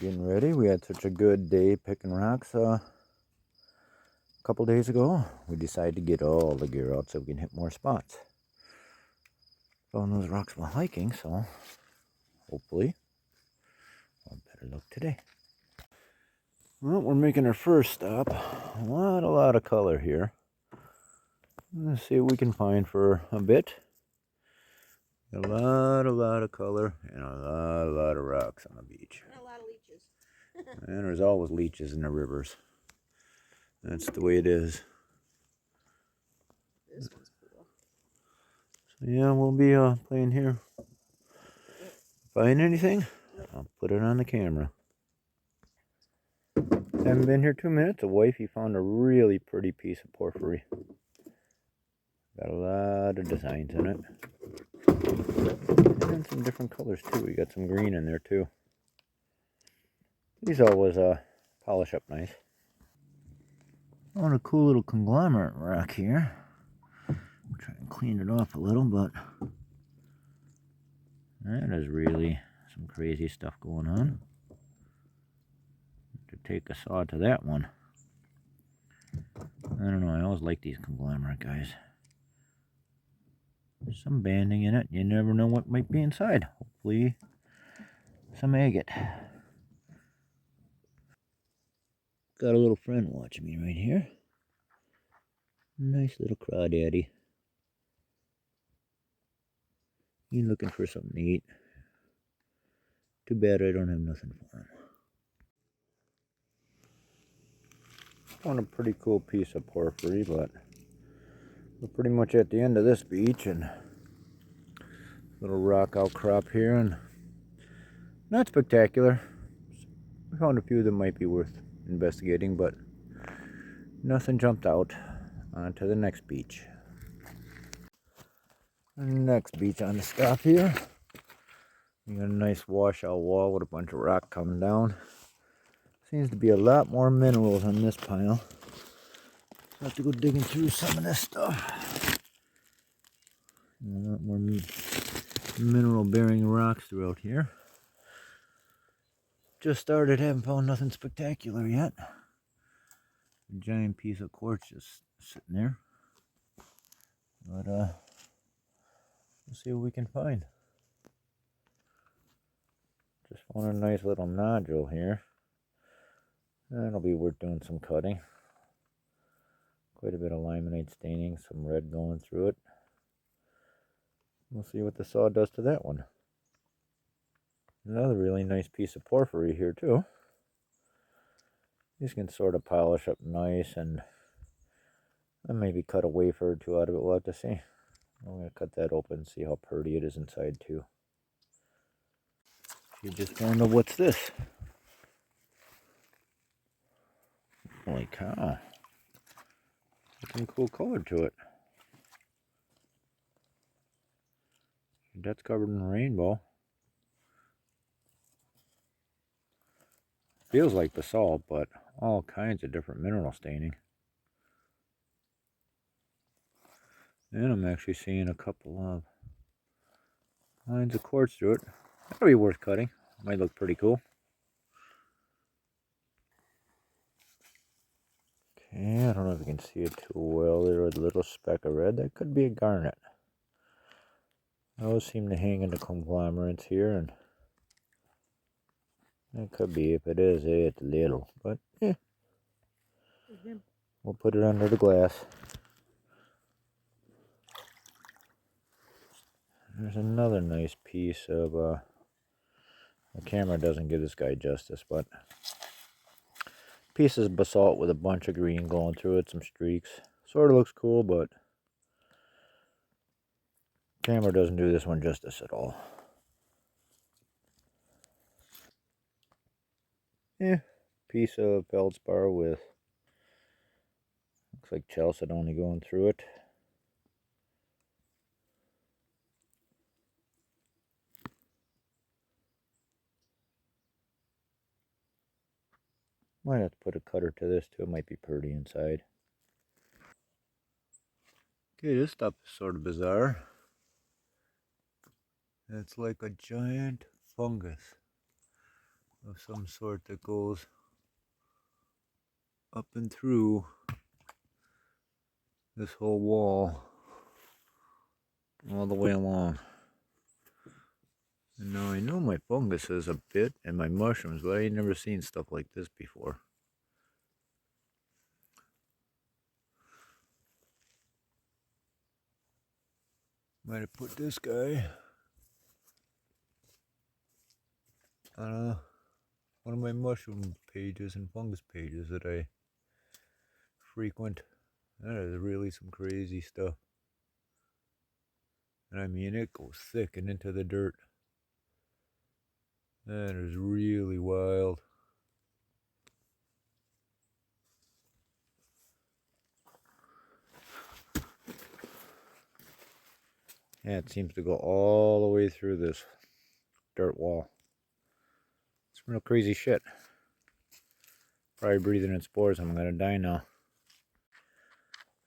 Getting ready. We had such a good day picking rocks a couple days ago. We decided to get all the gear out so we can hit more spots. Found those rocks while hiking, so hopefully we'll have better luck today. Well, we're making our first stop. A lot of color here. Let's see what we can find for a bit. A lot of color and a lot of rocks on the beach. And a lot of leeches. And there's always leeches in the rivers. That's the way it is. This one's cool. So yeah, we'll be playing here. Find anything? I'll put it on the camera. Haven't been here 2 minutes. The wifey found a really pretty piece of porphyry. Got a lot of designs in it. And some different colors too. We got some green in there too. These always polish up nice. On a cool little conglomerate rock here. I'll try and clean it off a little, but that is really some crazy stuff going on. To take a saw to that one. I don't know, I always like these conglomerate guys. There's some banding in it. You never know what might be inside. Hopefully some agate. Got a little friend watching me right here. Nice little crawdaddy. He's looking for something to eat. Too bad I don't have nothing for him. Found a pretty cool piece of porphyry, but we're pretty much at the end of this beach, and little rock outcrop here, and not spectacular. We found a few that might be worth investigating, but nothing jumped out. On to the next beach. Next beach on the stop here. We got a nice washout wall with a bunch of rock coming down. Seems to be a lot more minerals on this pile. I'll have to go digging through some of this stuff. A lot more mineral bearing rocks throughout here. Just started, haven't found nothing spectacular yet. A giant piece of quartz just sitting there. But we'll see what we can find. Just found a nice little nodule here. That'll be worth doing some cutting. Quite a bit of limonite staining, some red going through it. We'll see what the saw does to that one. Another really nice piece of porphyry here too. These can sort of polish up nice, and I maybe cut a wafer or two out of it. We'll have to see. I'm going to cut that open and see how pretty it is inside too. You just want to know what's this. Holy cow. Some cool color to it. That's covered in rainbow. Feels like basalt, but all kinds of different mineral staining. And I'm actually seeing a couple of lines of quartz through it. That'll be worth cutting. Might look pretty cool. Okay, I don't know if you can see it too well. There's a little speck of red. That could be a garnet. Those seem to hang in the conglomerates here, and that could be. If it is, it's little, but yeah. We'll put it under the glass. There's another nice piece of, the camera doesn't give this guy justice, but pieces of basalt with a bunch of green going through it, some streaks. Sort of looks cool, but camera doesn't do this one justice at all. Yeah, piece of feldspar with, looks like chalcedony going through it. Might have to put a cutter to this too. It might be pretty inside. Okay, this stuff is sort of bizarre. It's like a giant fungus. of some sort that goes up and through this whole wall all the way along. And now I know my fungus is a bit and my mushrooms, but I ain't never seen stuff like this before. Might have put this guy on one of my mushroom pages and fungus pages that I frequent. That is really some crazy stuff. And I mean, it goes thick and into the dirt. That is really wild. Yeah, it seems to go all the way through this dirt wall. It's real crazy shit. Probably breathing in spores. I'm gonna die now.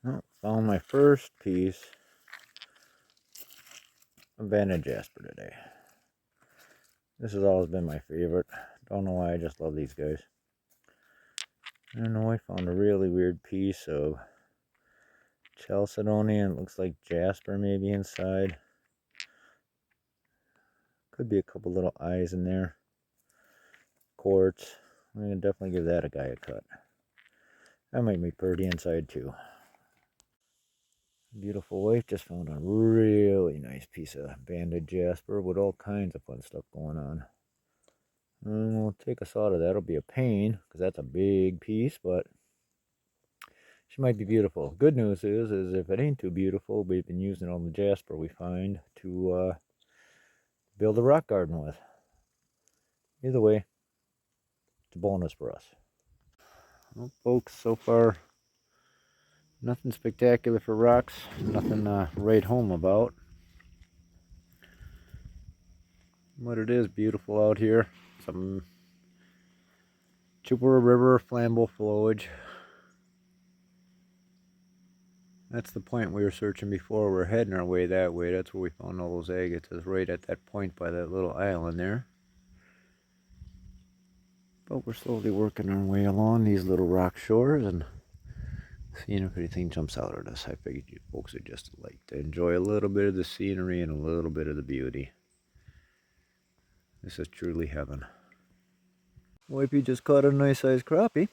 Oh, found my first piece of banded jasper today. This has always been my favorite. Don't know why, I just love these guys. I don't know, I found a really weird piece of chalcedony and it looks like jasper maybe inside. Could be a couple little eyes in there. Quartz. I'm gonna definitely give that a guy a cut. That might be pretty inside too. Beautiful wife just found a really nice piece of banded jasper with all kinds of fun stuff going on. And we'll take us out of that. It'll be a pain because that's a big piece, but she might be beautiful. Good news is if it ain't too beautiful, we've been using all the jasper we find to build a rock garden with. Either way, it's a bonus for us. Well, folks, so far, nothing spectacular for rocks. Nothing to write home about. But it is beautiful out here. Some Chippewa River flambeau foliage. That's the point we were searching before. We're heading our way that way. That's where we found all those agates. Is right at that point by that little island there. But we're slowly working our way along these little rock shores and seeing if anything jumps out at us. I figured you folks would just like to enjoy a little bit of the scenery and a little bit of the beauty. This is truly heaven. Wifey just caught a nice sized crappie.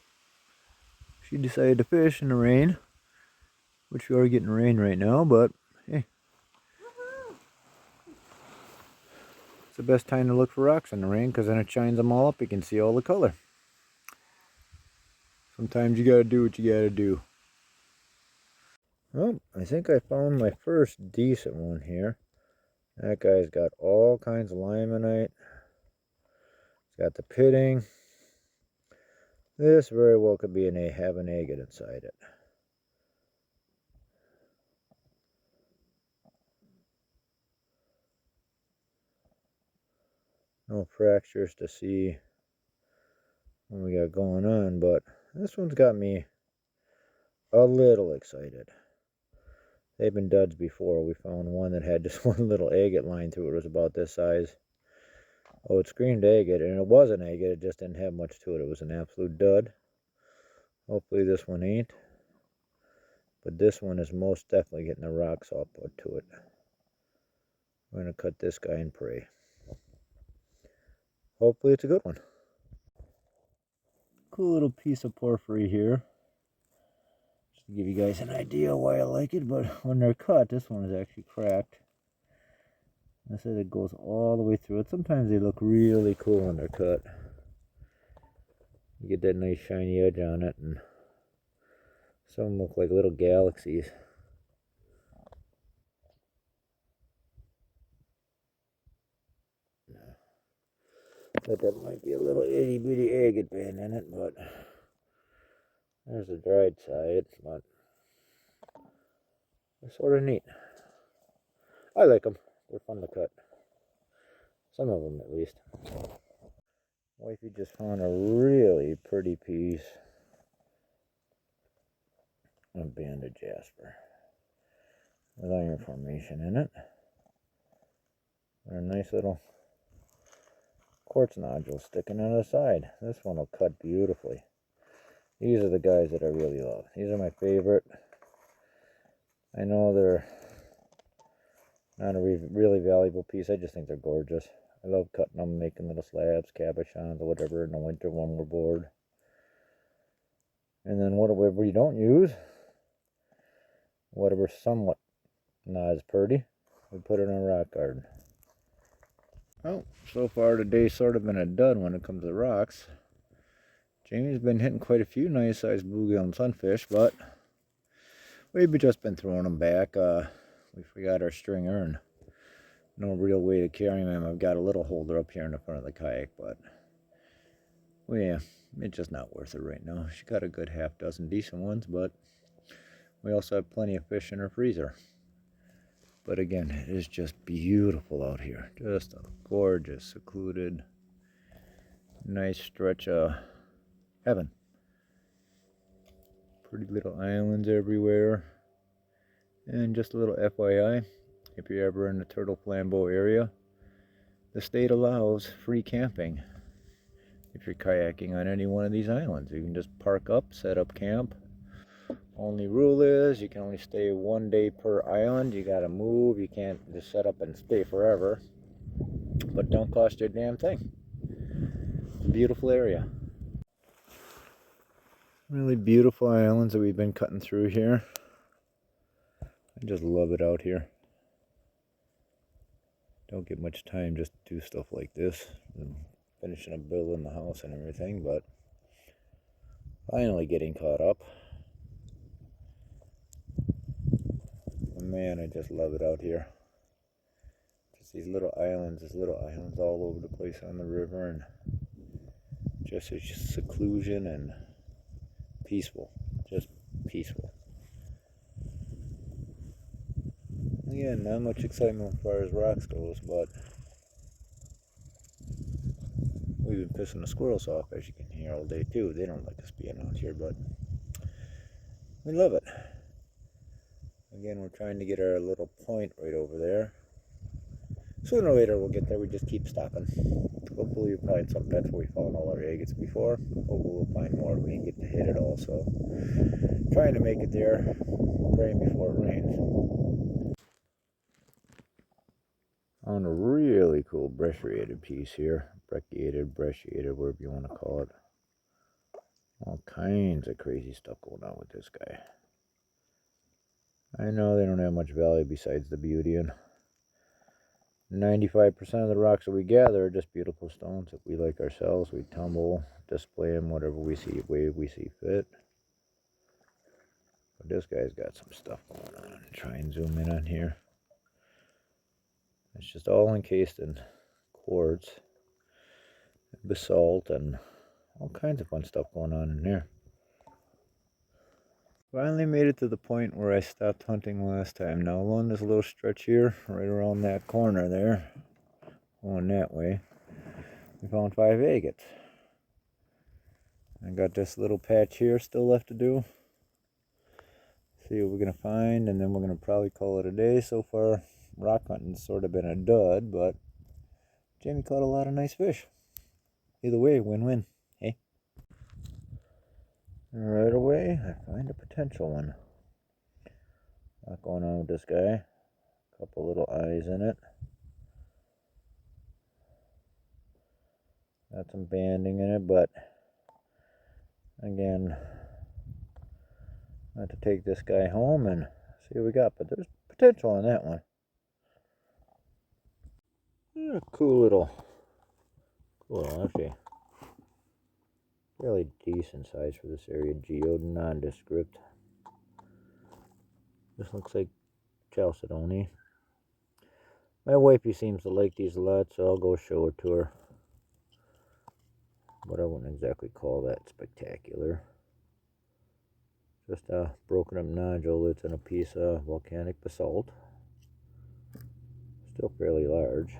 She decided to fish in the rain, which we are getting rain right now, but hey. It's the best time to look for rocks in the rain because then it shines them all up. You can see all the color. Sometimes you gotta do what you gotta do. Well, I think I found my first decent one here. That guy's got all kinds of limonite. It's got the pitting. This very well could be have an agate inside it. No fractures to see what we got going on, but this one's got me a little excited. They've been duds before. We found one that had just one little agate line through it. It was about this size. Oh, it screamed agate, and it was an agate. It just didn't have much to it. It was an absolute dud. Hopefully this one ain't. But this one is most definitely getting the rocks all put to it. We're going to cut this guy and pray. Hopefully it's a good one. Cool little piece of porphyry here. Just to give you guys an idea why I like it, but when they're cut, this one is actually cracked. I said it goes all the way through it. Sometimes they look really cool when they're cut. You get that nice shiny edge on it, and some of them look like little galaxies. But that might be a little itty bitty agate band in it, but there's the dried side, but they're sort of neat. I like them. They're fun to cut. Some of them, at least. Wifey just found a really pretty piece of banded jasper with iron formation in it. They're a nice little quartz nodules sticking on the side. This one will cut beautifully. These are the guys that I really love. These are my favorite. I know they're not a really valuable piece. I just think they're gorgeous. I love cutting them, making little slabs, cabochons, or whatever in the winter when we're bored. And then whatever you don't use, whatever somewhat not as pretty, we put it in a rock garden. Well, so far today's sort of been a dud when it comes to rocks. Jamie's been hitting quite a few nice sized bluegill and sunfish, but we've just been throwing them back. We forgot our stringer and no real way to carry them. I've got a little holder up here in the front of the kayak, but well, yeah, it's just not worth it right now. She got a good half dozen decent ones, but we also have plenty of fish in her freezer. But again, it is just beautiful out here. Just a gorgeous, secluded, nice stretch of heaven. Pretty little islands everywhere. And just a little FYI, if you're ever in the Turtle Flambeau area, the state allows free camping. If you're kayaking on any one of these islands, you can just park up, set up camp. Only rule is you can only stay 1 day per island. You gotta move. You can't just set up and stay forever. But don't cost you a damn thing. Beautiful area. Really beautiful islands that we've been cutting through here. I just love it out here. Don't get much time just to do stuff like this. I'm finishing up building the house and everything, but finally getting caught up. Man, I just love it out here. Just these little islands all over the place on the river, and just a seclusion and peaceful, just peaceful. Again, not much excitement as far as rocks goes, but we've been pissing the squirrels off, as you can hear, all day too. They don't like us being out here, but we love it. Again, we're trying to get our little point right over there. Sooner or later we'll get there. We just keep stopping. Hopefully we'll find something. That's where we found all our agates before. Hopefully we'll find more. We didn't get to hit it all, so trying to make it there. Praying before it rains. On a really cool brecciated piece here. Brecciated, whatever you want to call it. All kinds of crazy stuff going on with this guy. I know they don't have much value besides the beauty, and 95% of the rocks that we gather are just beautiful stones that we like ourselves. We tumble, display them, whatever we see, way we see fit. But this guy's got some stuff going on. Try and zoom in on here. It's just all encased in quartz, basalt, and all kinds of fun stuff going on in there. Finally made it to the point where I stopped hunting last time. Now along this little stretch here, right around that corner there, going that way, we found 5 agates. I got this little patch here still left to do. See what we're going to find, and then we're going to probably call it a day. So far, rock hunting's sort of been a dud, but Jamie caught a lot of nice fish. Either way, win-win. Hey? Right away, I find a potential one. Lot going on with this guy. Couple little eyes in it. Got some banding in it, but again, I have to take this guy home and see what we got. But there's potential on that one. Yeah, cool, actually fairly decent size for this area. Geode, nondescript. This looks like chalcedony. My wifey seems to like these a lot, so I'll go show it to her. But I wouldn't exactly call that spectacular. Just a broken up nodule that's in a piece of volcanic basalt. Still fairly large.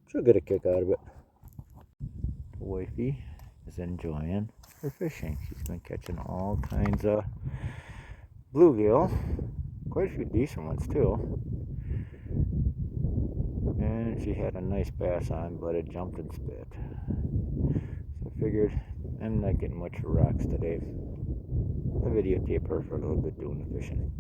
She'll get a kick out of it. Wifey is enjoying her fishing. She's been catching all kinds of bluegill. Quite a few decent ones too. And she had a nice bass on, but it jumped and spit. So I figured I'm not getting much for rocks today. I videotape her for a little bit doing the fishing.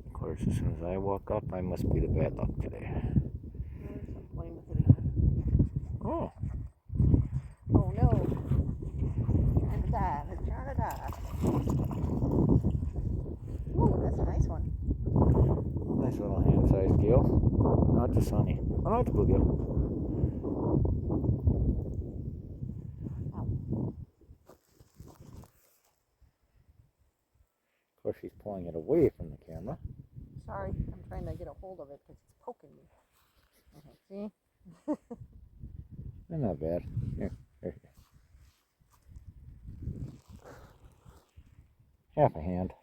Of course, as soon as I walk up, I must be the bad luck today. I'm playing with it again. Oh. Oh no. Trying to dive. It's trying to dive. Ooh, that's a nice one. Nice little hand-sized gill. Not the sunny. Oh, not the bluegill. Of course, she's pulling it away from the camera. Sorry, I'm trying to get a hold of it because it's poking me. Okay, see? They're not bad. Here, here. Half a hand.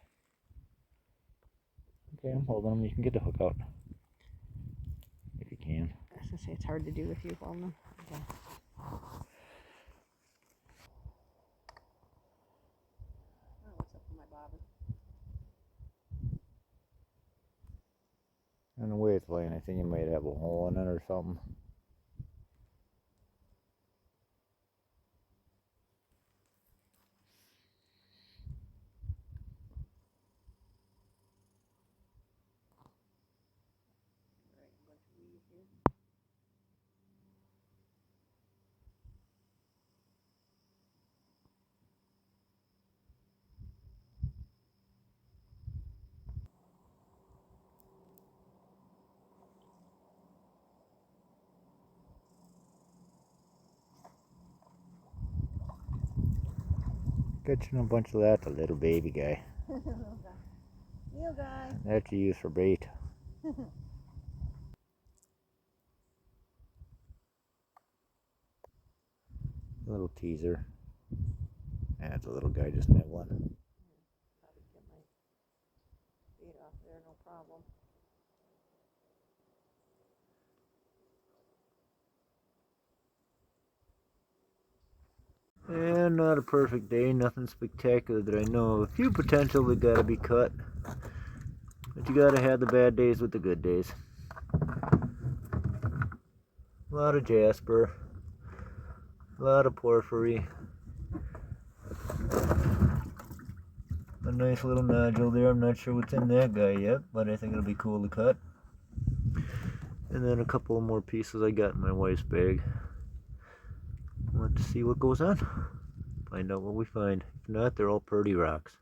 Okay, I'm holding them. You can get the hook out. If you can. I was going to say it's hard to do with you holding them. Okay. Oh, what's up with my bobbin? And the way it's laying, I think you might have a hole in it or something. Right, a bunch of weed here. Catching a bunch of that, the little baby guy. Little guy. That you use for bait. Little teaser. And it's a little guy just nibbling. Probably get my bait off there, no problem. And not a perfect day, nothing spectacular that I know of. A few potential that gotta be cut. But you gotta have the bad days with the good days. A lot of jasper. A lot of porphyry. A nice little nodule there. I'm not sure what's in that guy yet, but I think it'll be cool to cut. And then a couple more pieces I got in my wife's bag. Let's see what goes on. Find out what we find. If not, they're all pretty rocks.